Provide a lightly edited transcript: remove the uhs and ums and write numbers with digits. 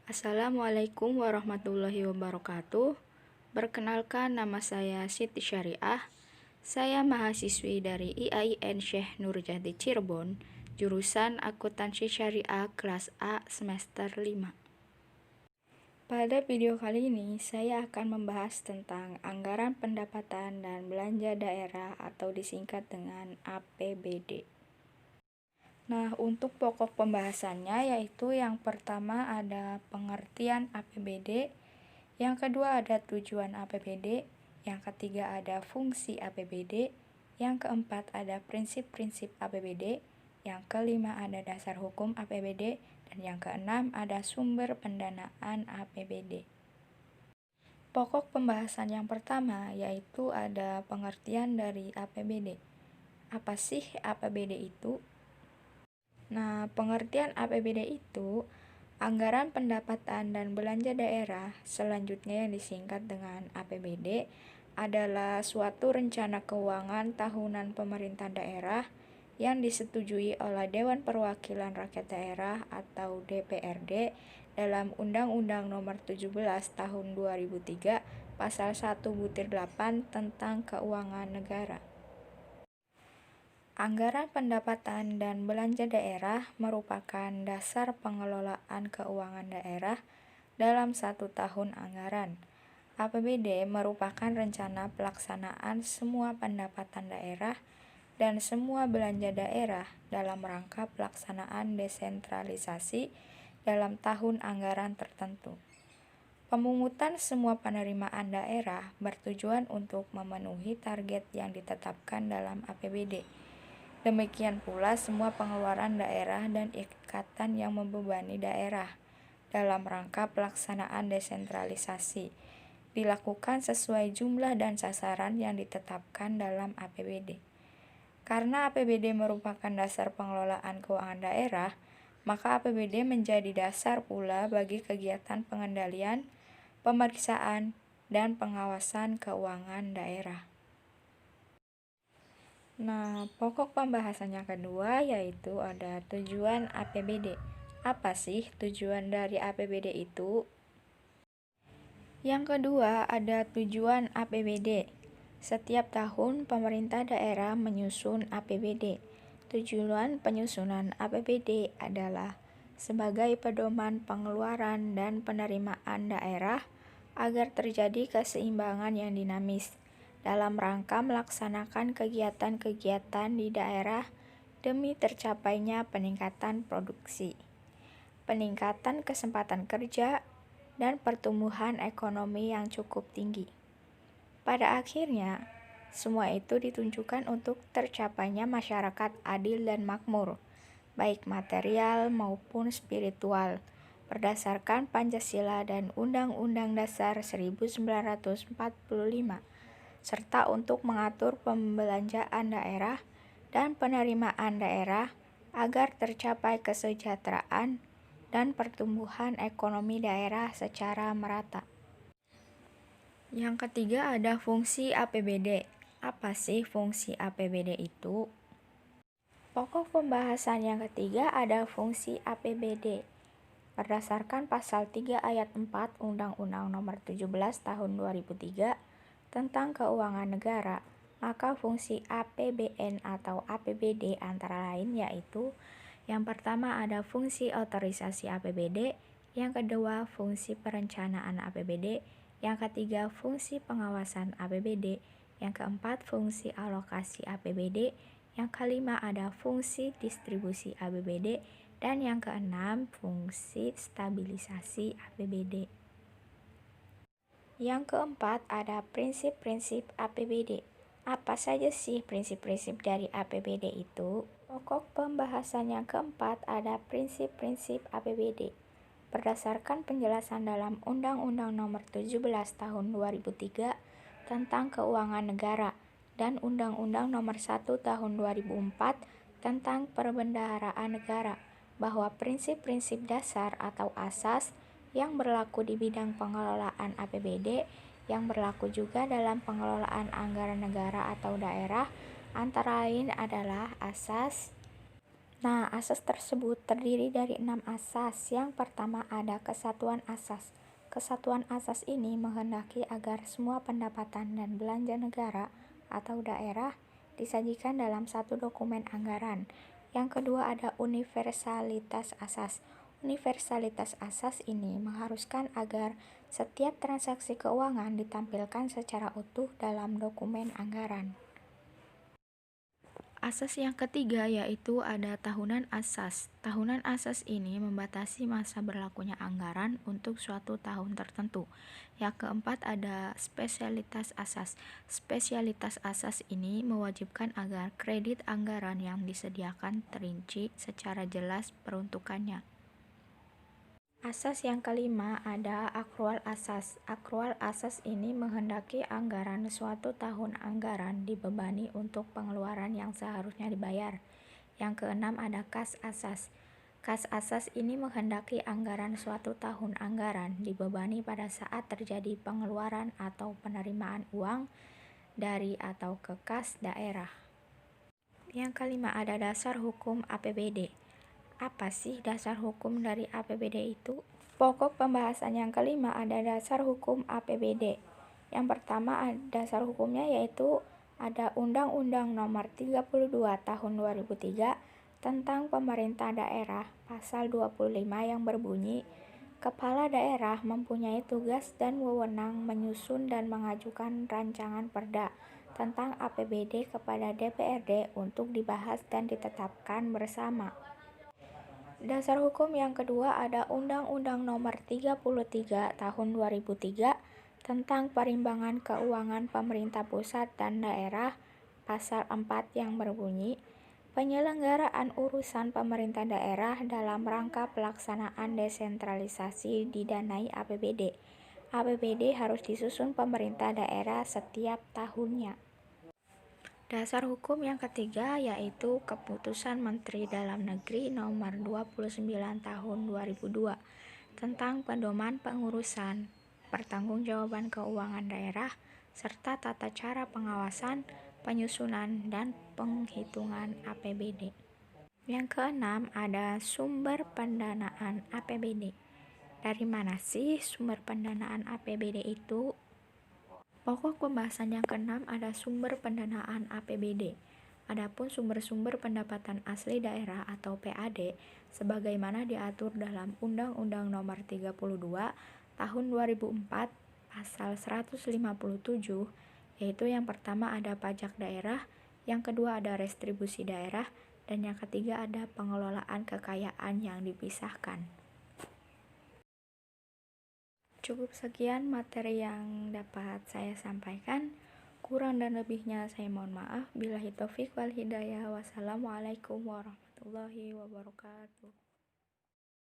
Assalamualaikum warahmatullahi wabarakatuh. Perkenalkan, nama saya Siti Syariah. Saya mahasiswi dari IAIN Syekh Nurjati Cirebon, jurusan Akuntansi Syariah kelas A semester 5. Pada video kali ini, saya akan membahas tentang anggaran pendapatan dan belanja daerah atau disingkat dengan APBD. Nah, untuk pokok pembahasannya yaitu yang pertama ada pengertian APBD, yang kedua ada tujuan APBD, yang ketiga ada fungsi APBD, yang keempat ada prinsip-prinsip APBD, yang kelima ada dasar hukum APBD, dan yang keenam ada sumber pendanaan APBD. Pokok pembahasan yang pertama yaitu ada pengertian dari APBD. Apa sih APBD itu? Nah, pengertian APBD itu anggaran pendapatan dan belanja daerah, selanjutnya yang disingkat dengan APBD, adalah suatu rencana keuangan tahunan pemerintah daerah yang disetujui oleh Dewan Perwakilan Rakyat Daerah atau DPRD dalam Undang-Undang Nomor 17 Tahun 2003 Pasal 1-8 tentang Keuangan Negara. Anggaran pendapatan dan belanja daerah merupakan dasar pengelolaan keuangan daerah dalam satu tahun anggaran. APBD merupakan rencana pelaksanaan semua pendapatan daerah dan semua belanja daerah dalam rangka pelaksanaan desentralisasi dalam tahun anggaran tertentu. Pemungutan semua penerimaan daerah bertujuan untuk memenuhi target yang ditetapkan dalam APBD. Demikian pula semua pengeluaran daerah dan ikatan yang membebani daerah dalam rangka pelaksanaan desentralisasi dilakukan sesuai jumlah dan sasaran yang ditetapkan dalam APBD. Karena APBD merupakan dasar pengelolaan keuangan daerah, maka APBD menjadi dasar pula bagi kegiatan pengendalian, pemeriksaan, dan pengawasan keuangan daerah. Nah, pokok pembahasan yang kedua yaitu ada tujuan APBD. Apa sih tujuan dari APBD itu? Yang kedua ada tujuan APBD. Setiap tahun pemerintah daerah menyusun APBD. Tujuan penyusunan APBD adalah sebagai pedoman pengeluaran dan penerimaan daerah agar terjadi keseimbangan yang dinamis dalam rangka melaksanakan kegiatan-kegiatan di daerah demi tercapainya peningkatan produksi, peningkatan kesempatan kerja, dan pertumbuhan ekonomi yang cukup tinggi. Pada akhirnya, semua itu ditunjukkan untuk tercapainya masyarakat adil dan makmur, baik material maupun spiritual, berdasarkan Pancasila dan Undang-Undang Dasar 1945, serta untuk mengatur pembelanjaan daerah dan penerimaan daerah agar tercapai kesejahteraan dan pertumbuhan ekonomi daerah secara merata. Yang ketiga ada fungsi APBD. Apa sih fungsi APBD itu? Pokok pembahasan yang ketiga ada fungsi APBD. Berdasarkan pasal 3 ayat 4 Undang-Undang Nomor 17 Tahun 2003 tentang keuangan negara, maka fungsi APBN atau APBD antara lain yaitu yang pertama ada fungsi otorisasi APBD, yang kedua fungsi perencanaan APBD, yang ketiga fungsi pengawasan APBD, yang keempat fungsi alokasi APBD, yang kelima ada fungsi distribusi APBD, dan yang keenam fungsi stabilisasi APBD. Yang keempat ada prinsip-prinsip APBD. Apa saja sih prinsip-prinsip dari APBD itu? Pokok pembahasan yang keempat ada prinsip-prinsip APBD. Berdasarkan penjelasan dalam Undang-Undang Nomor 17 Tahun 2003 tentang Keuangan Negara dan Undang-Undang Nomor 1 Tahun 2004 tentang Perbendaharaan Negara, bahwa prinsip-prinsip dasar atau asas yang berlaku di bidang pengelolaan APBD yang berlaku juga dalam pengelolaan anggaran negara atau daerah antara lain adalah asas Nah, asas tersebut terdiri dari 6 asas. Yang pertama ada kesatuan asas. Kesatuan asas ini menghendaki agar semua pendapatan dan belanja negara atau daerah disajikan dalam satu dokumen anggaran. Yang kedua ada universalitas asas. Universalitas asas ini mengharuskan agar setiap transaksi keuangan ditampilkan secara utuh dalam dokumen anggaran. Asas yang ketiga yaitu ada tahunan asas. Tahunan asas ini membatasi masa berlakunya anggaran untuk suatu tahun tertentu. Yang keempat ada spesialitas asas. Spesialitas asas ini mewajibkan agar kredit anggaran yang disediakan terinci secara jelas peruntukannya. Asas yang kelima ada akrual asas. Akrual asas ini menghendaki anggaran suatu tahun anggaran dibebani untuk pengeluaran yang seharusnya dibayar. Yang keenam ada kas asas. Kas asas ini menghendaki anggaran suatu tahun anggaran dibebani pada saat terjadi pengeluaran atau penerimaan uang dari atau ke kas daerah. Yang kelima ada dasar hukum APBD. Apa sih dasar hukum dari APBD itu? Pokok pembahasan yang kelima ada dasar hukum APBD. Yang pertama dasar hukumnya yaitu ada Undang-Undang Nomor 32 Tahun 2003 tentang Pemerintah Daerah pasal 25 yang berbunyi, Kepala daerah mempunyai tugas dan wewenang menyusun dan mengajukan rancangan perda tentang APBD kepada DPRD untuk dibahas dan ditetapkan bersama. Dasar hukum yang kedua ada Undang-Undang Nomor 33 Tahun 2003 tentang Perimbangan Keuangan Pemerintah Pusat dan Daerah pasal 4 yang berbunyi, penyelenggaraan urusan pemerintah daerah dalam rangka pelaksanaan desentralisasi didanai APBD. APBD harus disusun pemerintah daerah setiap tahunnya. Dasar hukum yang ketiga yaitu Keputusan Menteri Dalam Negeri Nomor 29 Tahun 2002 tentang pedoman pengurusan, pertanggungjawaban keuangan daerah, serta tata cara pengawasan, penyusunan, dan penghitungan APBD. Yang keenam ada sumber pendanaan APBD. Dari mana sih sumber pendanaan APBD itu? Pokok pembahasan yang keenam ada sumber pendanaan APBD. Adapun sumber-sumber pendapatan asli daerah atau PAD sebagaimana diatur dalam Undang-Undang Nomor 32 Tahun 2004 Pasal 157, yaitu yang pertama ada pajak daerah, yang kedua ada restribusi daerah, dan yang ketiga ada pengelolaan kekayaan yang dipisahkan. Cukup sekian materi yang dapat saya sampaikan. Kurang dan lebihnya saya mohon maaf. Billahi taufik wal hidayah. Wassalamualaikum warahmatullahi wabarakatuh.